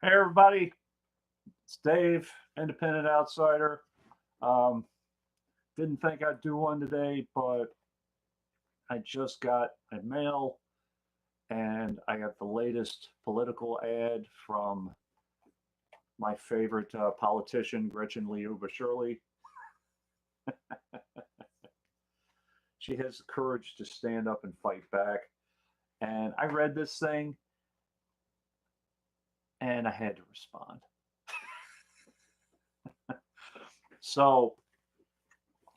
Hey everybody, it's Dave, Independent Outsider. Um, didn't think I'd do one today, but I just got a mail and I got the latest political ad from my favorite politician, Gretchen Liuba Shirley. She has the courage to stand up and fight back. And I read this thing and I had to respond. So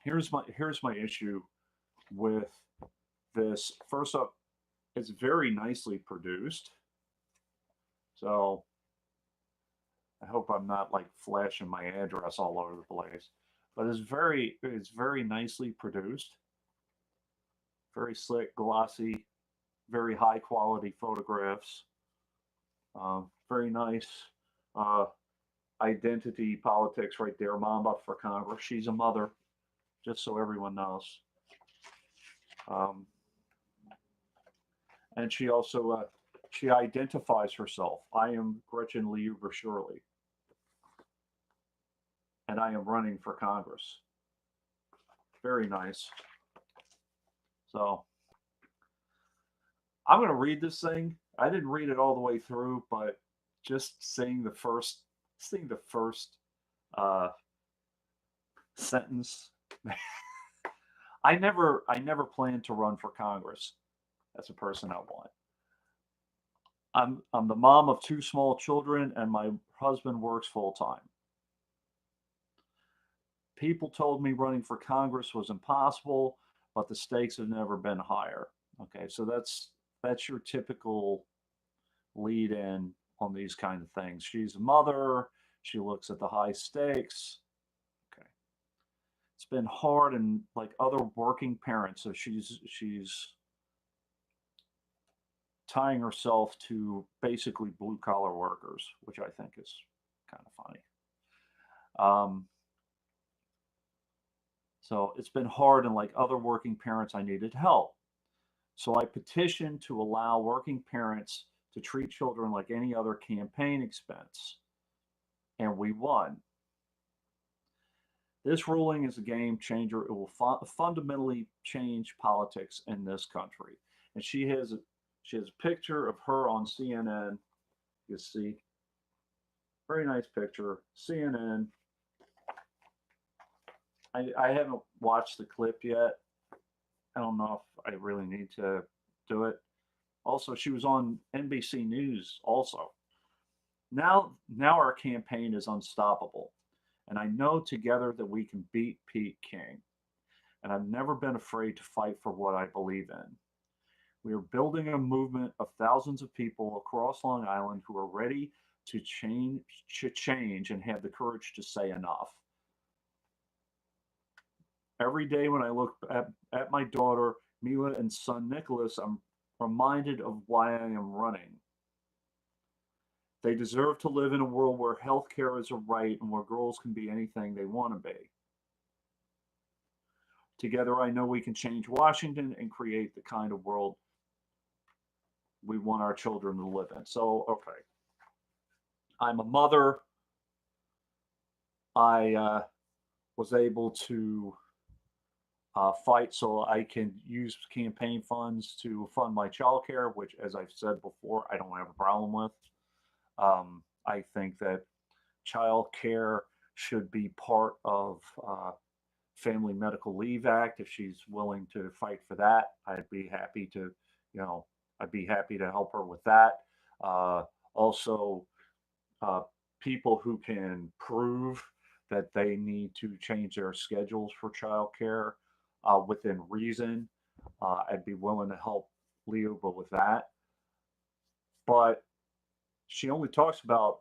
here's my issue with this. First up, it's very nicely produced. So I hope I'm not like flashing my address all over the place. But it's very nicely produced, very slick, glossy, very high quality photographs. Very nice uh, identity politics right there. Mama for Congress. She's a mother, just so everyone knows. Um, and she identifies herself. I am Gretchen Liuba Shirley, and I am running for Congress. Very nice. So I'm going to read this thing. I didn't read it all the way through, but just seeing the first uh, sentence. I never planned to run for Congress as a person I want. I'm the mom of two small children, and my husband works full time. People told me running for Congress was impossible, but the stakes have never been higher. Okay, so that's your typical lead in on these kind of things. She's a mother. She looks at the high stakes. Okay, it's been hard and like other working parents. So she's tying herself to basically blue collar workers, which I think is kind of funny. Um, so it's been hard and like other working parents, I needed help. So I petitioned to allow working parents to treat children like any other campaign expense, and we won. This ruling is a game changer. It will fundamentally change politics in this country. And she has a picture of her on CNN. You see, very nice picture. CNN. I haven't watched the clip yet. I don't know if I really need to do it. Also, she was on NBC News. Also, now our campaign is unstoppable, and I know together that we can beat Pete King. And I've never been afraid to fight for what I believe in. We are building a movement of thousands of people across Long Island who are ready to change and have the courage to say enough. Every day when I look at my daughter, Mila, and son Nicholas, I'm reminded of why I am running. They deserve to live in a world where healthcare is a right and where girls can be anything they want to be. Together, I know we can change Washington and create the kind of world we want our children to live in. So, okay, I'm a mother. I was able to fight so I can use campaign funds to fund my childcare, which, as I've said before, I don't have a problem with. I think that childcare should be part of Family Medical Leave Act. If she's willing to fight for that, you know, I'd be happy to help her with that. Uh, Also, uh, people who can prove that they need to change their schedules for childcare within reason, I'd be willing to help Leoba with that. But she only talks about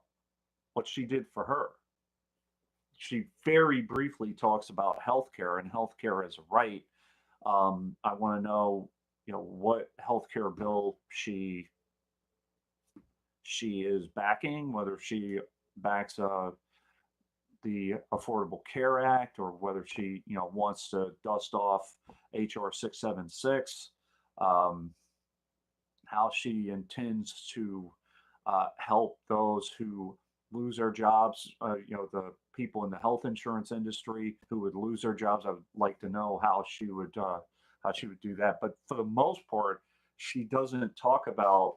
what she did for her. She very briefly talks about healthcare and healthcare as a right. I want to know, what healthcare bill she is backing, whether she backs the Affordable Care Act or whether she, wants to dust off HR 676, um, how she intends to help those who lose their jobs. The people in the health insurance industry who would lose their jobs. I would like to know how she would do that. But for the most part, she doesn't talk about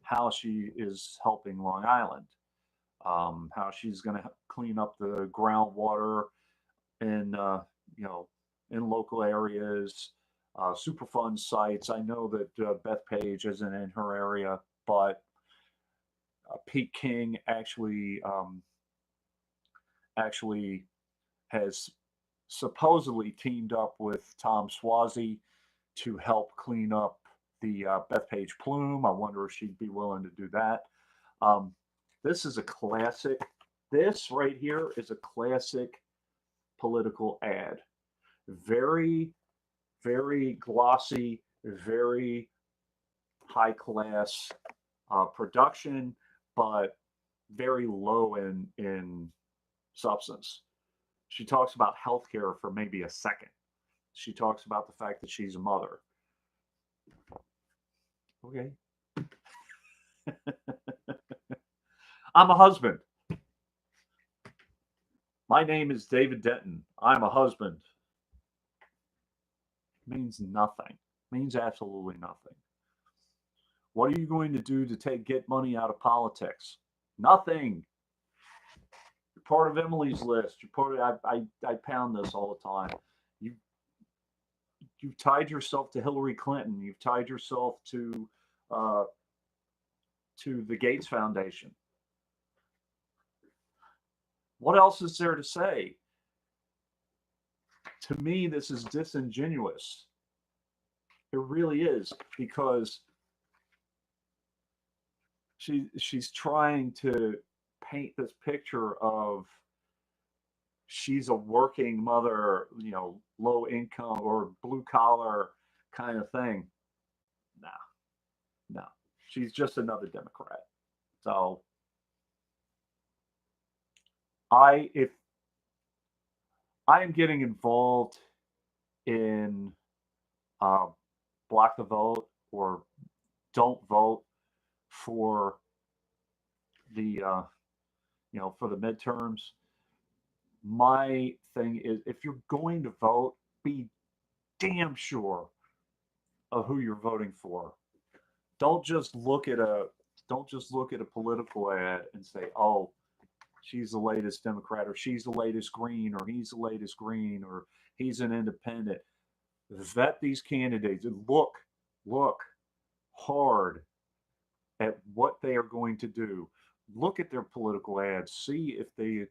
how she is helping Long Island, how she's going to clean up the groundwater in you know in local areas, Superfund sites. I know that Beth Page isn't in her area, but Pete King actually has supposedly teamed up with Tom Swazi to help clean up the Bethpage plume. I wonder if she'd be willing to do that. Um, this is a classic. This right here is a classic political ad. Very, very glossy, very high class production, but very low in substance. She talks about healthcare for maybe a second. She talks about the fact that she's a mother. Okay. I'm a husband. My name is David Denton. I'm a husband. Means nothing. Means absolutely nothing. What are you going to do to get money out of politics? Nothing. You're part of Emily's list. You're part of. I pound this all the time. You you've tied yourself to Hillary Clinton. You've tied yourself uh, to the Gates Foundation. What else is there to say? To me, this is disingenuous. It really is, because she's trying to paint this picture of she's a working mother, low income or blue collar kind of thing. No, no, she's just another Democrat. So if I am getting involved in uh, block the vote or don't vote for the for the midterms, my thing is, if you're going to vote, be damn sure of who you're voting for. Don't just look at a political ad and say, "Oh, she's the latest Democrat, or she's the latest Green, or he's the latest Green, or he's an independent." Vet these candidates and look hard at what they are going to do. Look at their political ads. See if they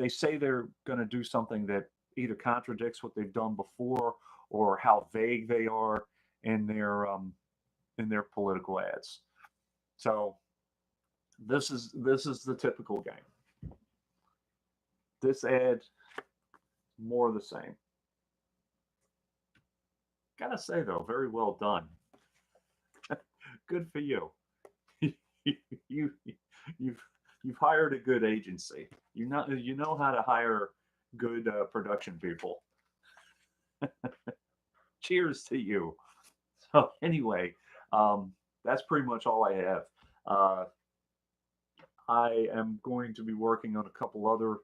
say they're going to do something that either contradicts what they've done before, or how vague they are in their political ads. So this is the typical game. This ad, more of the same. Gotta say though, very well done. Good for you. you you've hired a good agency. You know how to hire good production people. Cheers to you. So anyway, that's pretty much all I have. Uh, I am going to be working on a couple other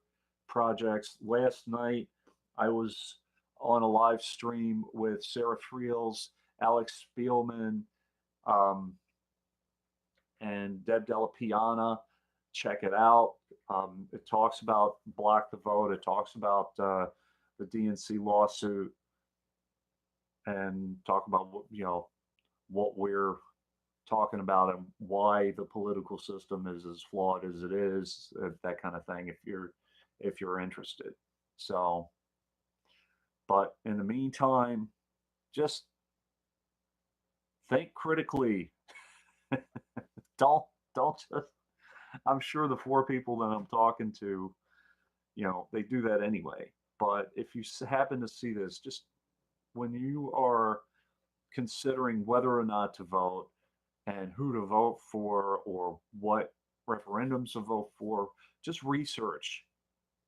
projects. Last night, I was on a live stream with Sarah Friels, Alex Spielman, um, and Deb Della Piana. Check it out. It talks about Block the Vote. It talks about the DNC lawsuit, and talk about what we're talking about and why the political system is as flawed as it is, that kind of thing. If you're interested, so. But in the meantime, just think critically. Don't just. I'm sure the four people that I'm talking to, they do that anyway. But if you happen to see this, just when you are considering whether or not to vote and who to vote for or what referendums to vote for, just research.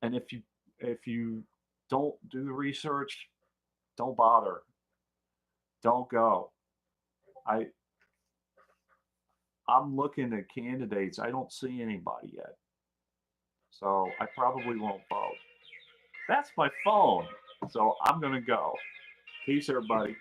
And if you don't do the research, don't bother. Don't go. I I'm looking at candidates. I don't see anybody yet. So I probably won't vote. That's my phone. So I'm going to go. Peace, everybody.